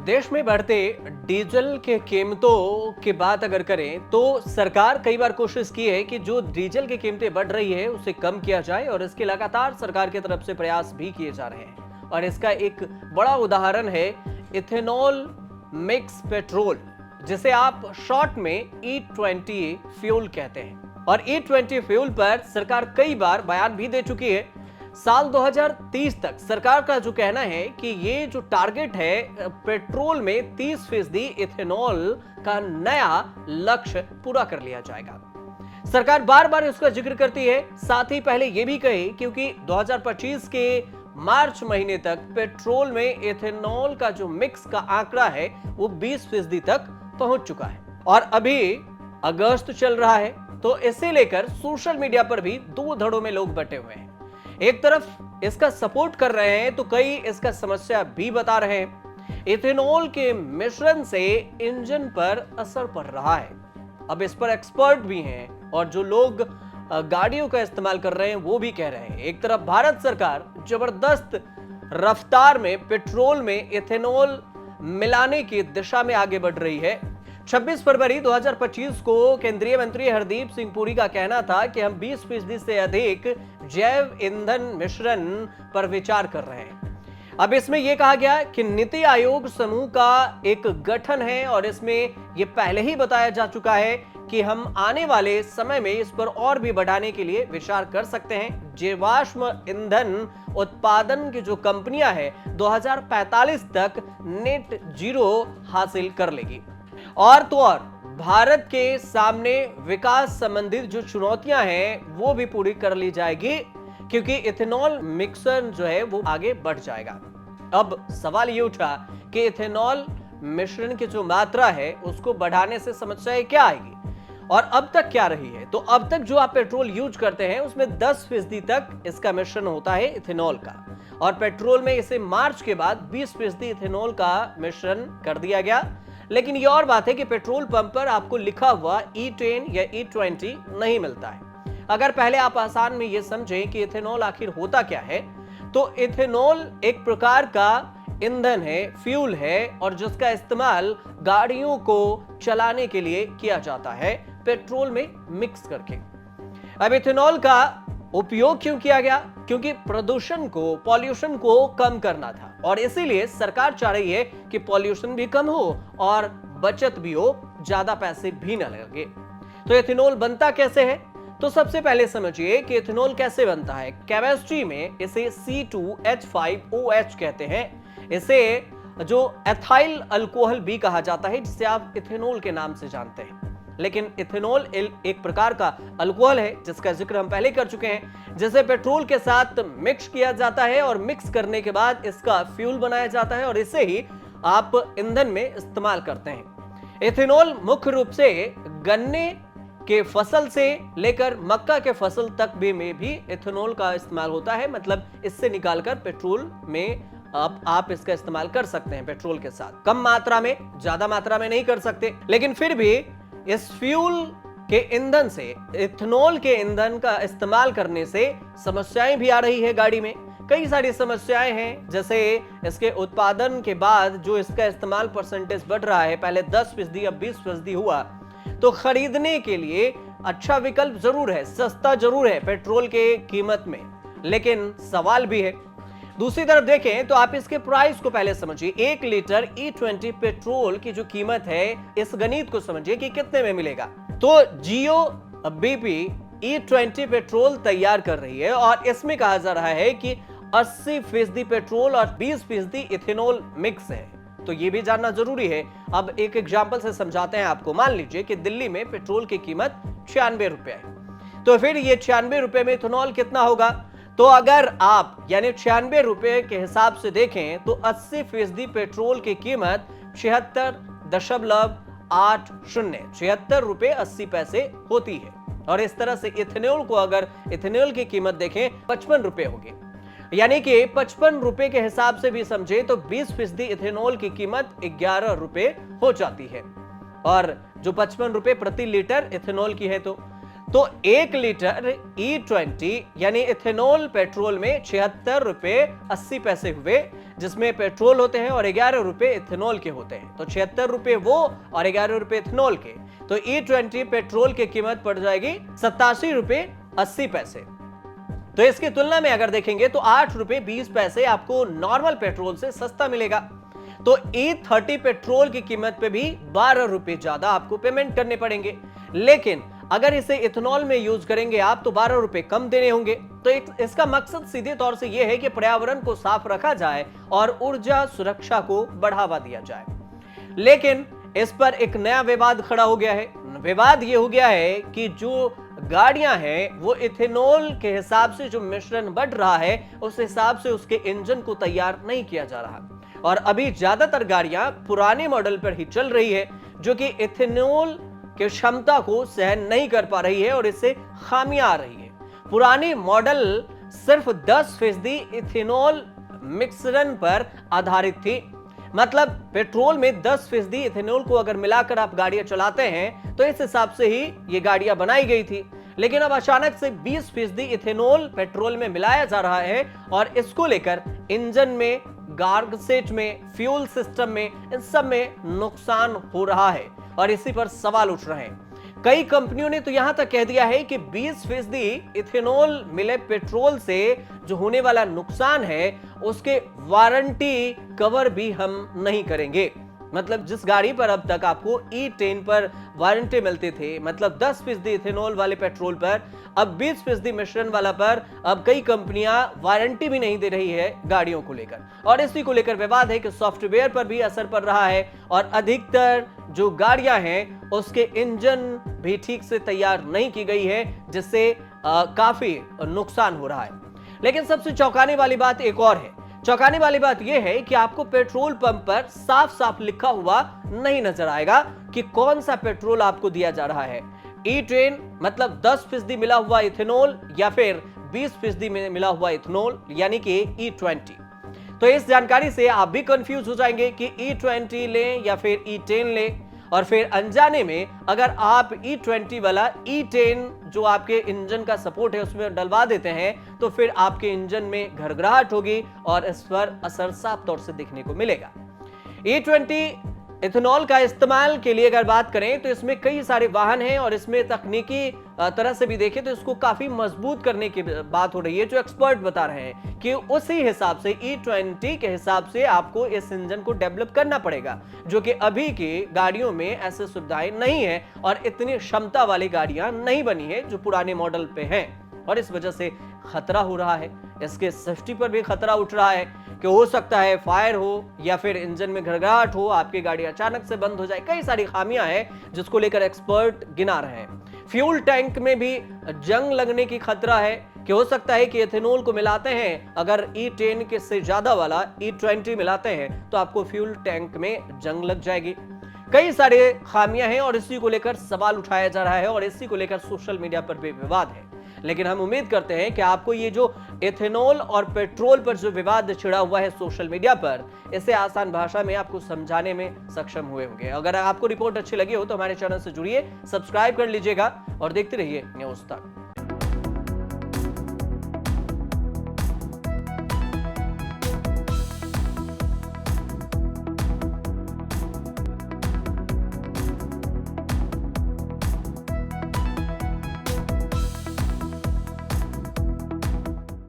देश में बढ़ते डीजल के कीमतों की बात अगर करें तो सरकार कई बार कोशिश की है कि जो डीजल की कीमतें बढ़ रही है उसे कम किया जाए और इसके लगातार सरकार की तरफ से प्रयास भी किए जा रहे हैं। और इसका एक बड़ा उदाहरण है इथेनॉल मिक्स पेट्रोल, जिसे आप शॉर्ट में E20 फ्यूल कहते हैं। और E20 फ्यूल पर सरकार कई बार बयान भी दे चुकी है। साल 2030 तक सरकार का जो कहना है कि ये जो टारगेट है पेट्रोल में 30% इथेनॉल का नया लक्ष्य पूरा कर लिया जाएगा। सरकार बार बार इसका जिक्र करती है, साथ ही पहले ये भी कहे क्योंकि 2025 के मार्च महीने तक पेट्रोल में इथेनॉल का जो मिक्स का आंकड़ा है वो 20% तक पहुंच चुका है। और अभी अगस्त चल रहा है, तो इसे लेकर सोशल मीडिया पर भी दो धड़ों में लोग बटे हुए हैं। एक तरफ इसका सपोर्ट कर रहे हैं तो कई इसका समस्या भी बता रहे हैं। इथेनॉल के मिश्रण से इंजन पर असर पड़ रहा है। अब इस पर एक्सपर्ट भी हैं और जो लोग गाड़ियों का इस्तेमाल कर रहे हैं वो भी कह रहे हैं। एक तरफ भारत सरकार जबरदस्त रफ्तार में पेट्रोल में इथेनॉल मिलाने की दिशा में आगे बढ़ रही है। 26 फरवरी 2025 को केंद्रीय मंत्री हरदीप सिंह पुरी का कहना था कि हम 20% से अधिक जैव ईंधन मिश्रण पर विचार कर रहे हैं। अब इसमें यह कहा गया कि नीति आयोग समूह का एक गठन है और इसमें यह पहले ही बताया जा चुका है कि हम आने वाले समय में इस पर और भी बढ़ाने के लिए विचार कर सकते हैं। जीवाश्म ईंधन उत्पादन की जो कंपनियां हैं 2045 तक नेट जीरो हासिल कर लेगी। और तो और भारत के सामने विकास संबंधित जो चुनौतियां हैं वो भी पूरी कर ली जाएगी, क्योंकि इथेनॉल मिक्सर जो है वो आगे बढ़ जाएगा। अब सवाल ये उठा कि इथेनॉल मिश्रण की जो मात्रा है उसको बढ़ाने से समस्या क्या आएगी और अब तक क्या रही है। तो अब तक जो आप पेट्रोल यूज करते हैं उसमें 10% तक इसका मिश्रण होता है इथेनॉल का, और पेट्रोल में इसे मार्च के बाद 20% इथेनॉल का मिश्रण कर दिया गया। लेकिन ये और बात है कि पेट्रोल पंप पर आपको लिखा हुआ E10 या E20 नहीं मिलता है। अगर पहले आप आसान में ये समझें कि इथेनॉल आखिर होता क्या है, तो इथेनॉल एक प्रकार का ईंधन है, फ्यूल है, और जिसका इस्तेमाल गाड़ियों को चलाने के लिए किया जाता है पेट्रोल में मिक्स करके। अब इथेनॉल का उपयोग क्यों किया गया? क्योंकि पॉल्यूशन को कम करना था, और इसीलिए सरकार चाह रही है कि पॉल्यूशन भी कम हो और बचत भी हो, ज्यादा पैसे भी न लगे। तो इथेनॉल बनता कैसे है? तो सबसे पहले समझिए कि इथेनॉल कैसे बनता है। केमिस्ट्री में इसे C2H5OH कहते हैं। इसे जो एथाइल अल्कोहल भी कहा जाता है, जिसे आप इथेनॉल के नाम से जानते हैं। लेकिन इथेनॉल एक प्रकार का अल्कोहल है जिसका जिक्र हम पहले कर चुके हैं, जिसे पेट्रोल के साथ मिक्स किया जाता है और मिक्स करने के बाद इसका फ्यूल बनाया जाता है और इसे ही आप ईंधन में इस्तेमाल करते हैं। इथेनॉल मुख्य रूप से गन्ने के फसल से लेकर मक्का के फसल तक में भी इथेनॉल का इस्तेमाल होता है। मतलब इससे निकालकर पेट्रोल में आप इसका इस्तेमाल कर सकते हैं। पेट्रोल के साथ कम मात्रा में, ज्यादा मात्रा में नहीं कर सकते, लेकिन फिर भी इस फ्यूल के ईंधन से, इथेनॉल के ईंधन का इस्तेमाल करने से समस्याएं भी आ रही है। गाड़ी में कई सारी समस्याएं हैं, जैसे इसके उत्पादन के बाद जो इसका इस्तेमाल परसेंटेज बढ़ रहा है, पहले 10% अब 20% हुआ। तो खरीदने के लिए अच्छा विकल्प जरूर है, सस्ता जरूर है पेट्रोल के कीमत में, लेकिन सवाल भी है। दूसरी तरफ देखें तो आप इसके प्राइस को पहले समझिए। 1 लीटर E20 पेट्रोल की जो कीमत है, इस गणित को समझिए कि कितने में मिलेगा। तो जियो BP E20 पेट्रोल तैयार कर रही है और इसमें कहा जा रहा है कि 80% पेट्रोल और 20% इथेनॉल मिक्स है। तो ये भी जानना जरूरी है। अब एक एग्जांपल से समझाते हैं आपको। मान लीजिए कि दिल्ली में पेट्रोल की कीमत 96 रुपए है, तो फिर ये 96 रुपए में इथेनॉल कितना होगा? तो अगर आप यानी 96 रुपए के हिसाब से देखें तो 80% पेट्रोल की कीमत 76.80 रुपए 80 पैसे होती है। और इस तरह से इथेनॉल को, अगर इथेनॉल की कीमत देखें 55 रुपए होगी, यानी कि 55 रुपए के हिसाब से भी समझे तो 20% इथेनॉल की कीमत 11 रुपए हो जाती है। और जो 55 रुपए प्रति लीटर इथेनॉल की है, तो तो 1 लीटर E20 यानी इथेनॉल पेट्रोल में 76 रुपए 80 पैसे हुए, जिसमें पेट्रोल होते हैं और 11 रुपए इथेनॉल के होते हैं। तो 76 रुपए वो और 11 रुपए इथेनॉल के, तो E20 पेट्रोल की कीमत पड़ जाएगी 87 रुपए 80 पैसे। तो इसकी तुलना में अगर देखेंगे तो 8 रुपए 20 पैसे आपको नॉर्मल पेट्रोल से सस्ता मिलेगा। तो E30 पेट्रोल की कीमत पे भी 12 रुपए ज्यादा आपको पेमेंट करने पड़ेंगे, लेकिन अगर इसे इथेनॉल में यूज करेंगे आप तो 12 रुपए कम देने होंगे। तो इसका मकसद सीधे तौर से यह है कि पर्यावरण को साफ रखा जाए और ऊर्जा सुरक्षा को बढ़ावा दिया जाए। लेकिन इस पर एक नया विवाद खड़ा हो गया है। विवाद यह हो गया है कि जो गाड़ियां हैं वो इथेनॉल के हिसाब से जो मिश्रण बढ़ रहा है उस हिसाब से उसके इंजन को तैयार नहीं किया जा रहा, और अभी ज्यादातर गाड़ियां पुराने मॉडल पर ही चल रही है जो कि इथेनॉल की क्षमता को सहन नहीं कर पा रही है और इससे खामियां आ रही है। पुराने मॉडल सिर्फ 10% इथेनॉल मिश्रण पर आधारित थी, मतलब पेट्रोल में 10% इथेनॉल को अगर मिलाकर आप गाड़ियां चलाते हैं तो इस हिसाब से ही ये गाड़ियां बनाई गई थी। लेकिन अब अचानक से 20% इथेनॉल पेट्रोल में मिलाया जा रहा है और इसको लेकर इंजन में, गार्गसेट में, फ्यूल सिस्टम में, इन सब में नुकसान हो रहा है और इसी पर सवाल उठ रहे हैं। कई कंपनियों ने तो यहां तक कह दिया है कि 20% इथेनॉल मिले पेट्रोल से जो होने वाला नुकसान है उसके वारंटी कवर भी हम नहीं करेंगे। मतलब जिस गाड़ी पर अब तक आपको E10 पर वारंटी मिलते थे, मतलब 10% इथेनॉल वाले पेट्रोल पर, अब 20% मिश्रण वाला पर अब कई कंपनियां वारंटी भी नहीं दे रही है गाड़ियों को लेकर, और इसी को लेकर विवाद है कि सॉफ्टवेयर पर भी असर पड़ रहा है और अधिकतर जो गाड़ियां हैं उसके इंजन भी ठीक से तैयार नहीं की गई है, जिससे काफी नुकसान हो रहा है। लेकिन सबसे चौंकाने वाली बात एक और है। चौंकाने वाली बात यह है कि आपको पेट्रोल पंप पर साफ साफ लिखा हुआ नहीं नजर आएगा कि कौन सा पेट्रोल आपको दिया जा रहा है। E10 मतलब 10% मिला हुआ इथेनॉल या फिर 20% में मिला हुआ इथेनॉल यानी कि E20। तो इस जानकारी से आप भी कंफ्यूज हो जाएंगे कि E20 लें या फिर E10 लें, और फिर अनजाने में अगर आप E20 वाला E10 जो आपके इंजन का सपोर्ट है उसमें डलवा देते हैं तो फिर आपके इंजन में घरघराहट होगी और इस पर असर साफ तौर से देखने को मिलेगा। E20 इथेनॉल का इस्तेमाल के लिए अगर बात करें तो इसमें कई सारे वाहन हैं और इसमें तकनीकी तरह से भी देखें तो इसको काफी मजबूत करने की बात हो रही है, जो एक्सपर्ट बता रहे हैं कि उसी हिसाब से E20 के हिसाब से आपको इस इंजन को डेवलप करना पड़ेगा, जो कि अभी की गाड़ियों में ऐसी सुविधाएं नहीं है और इतनी क्षमता वाली गाड़ियां नहीं बनी है जो पुराने मॉडल पे हैं, और इस वजह से खतरा हो रहा है। इसके सेफ्टी पर भी खतरा उठ रहा है कि हो सकता है फायर हो या फिर इंजन में घरघराहट हो, आपकी गाड़ी अचानक से बंद हो जाए। कई सारी खामियां हैं जिसको लेकर एक्सपर्ट गिना रहे हैं। फ्यूल टैंक में भी जंग लगने की खतरा है कि हो सकता है कि इथेनॉल को मिलाते हैं, अगर E10 के से ज्यादा वाला E20 मिलाते हैं तो आपको फ्यूल टैंक में जंग लग जाएगी। कई सारे खामियां हैं और इसी को लेकर सवाल उठाया जा रहा है और इसी को लेकर सोशल मीडिया पर भी विवाद है। लेकिन हम उम्मीद करते हैं कि आपको ये जो इथेनॉल और पेट्रोल पर जो विवाद छिड़ा हुआ है सोशल मीडिया पर, इसे आसान भाषा में आपको समझाने में सक्षम हुए होंगे। अगर आपको रिपोर्ट अच्छी लगी हो तो हमारे चैनल से जुड़िए, सब्सक्राइब कर लीजिएगा और देखते रहिए न्यूज़ तक।